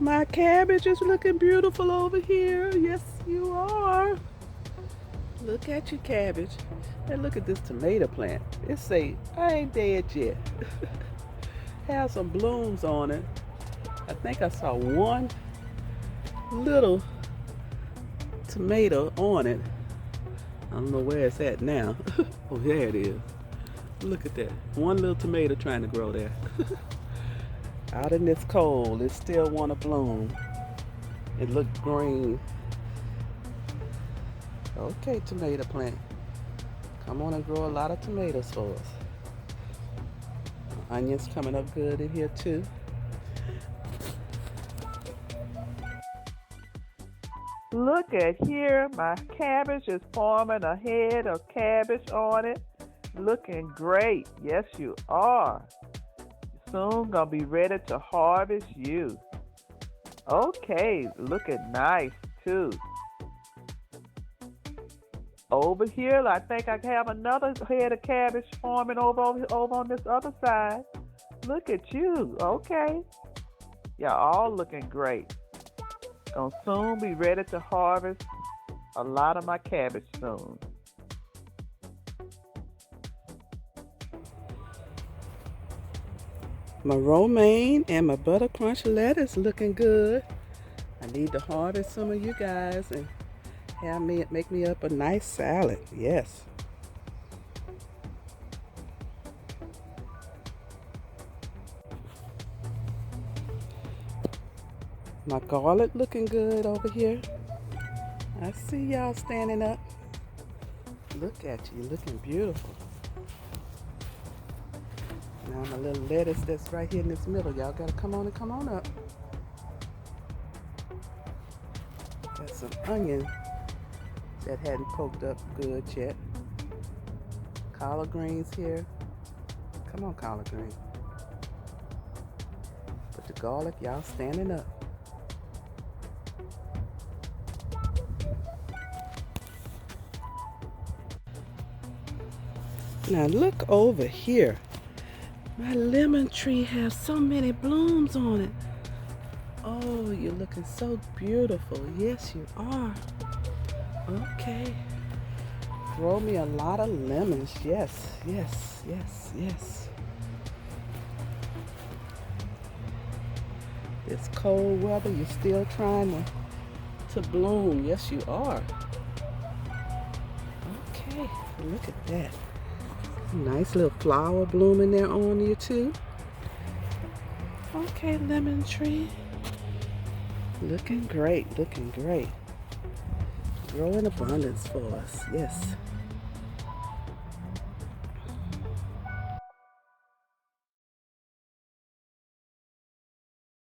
My cabbage is looking beautiful over here. Yes, you are. Look at your cabbage. And look at this tomato plant. It say, I ain't dead yet. Has some blooms on it. I think I saw one little tomato on it. I don't know where it's at now. Oh, there it is. Look at that. One little tomato trying to grow there. Out in this cold, it still want to bloom. It look green. Okay, tomato plant. Come on and grow a lot of tomatoes for us. Onions coming up good in here too. Look at here, my cabbage is forming a head of cabbage on it. Looking great. Yes, you are. Soon gonna be ready to harvest you. Okay, looking nice too. Over here, I think I have another head of cabbage forming over on this other side. Look at you. Okay. Y'all all looking great. Gonna soon be ready to harvest a lot of my cabbage soon. My romaine and my butter crunch lettuce looking good. I need to harvest some of you guys and make me up a nice salad. Yes. My garlic looking good over here. I see y'all standing up. Look at you, looking beautiful. Now my little lettuce that's right here in this middle. Y'all gotta come on up. Got some onion that hadn't poked up good yet. Collard greens here. Come on, collard green. But the garlic, y'all standing up. Now look over here. My lemon tree has so many blooms on it. Oh, you're looking so beautiful. Yes, you are. Okay. Grow me a lot of lemons. Yes, yes, yes, yes. It's cold weather. You're still trying to bloom. Yes, you are. Okay, look at that. Nice little flower blooming there on you too. Okay, lemon tree. Looking great, looking great. Grow in abundance for us, yes.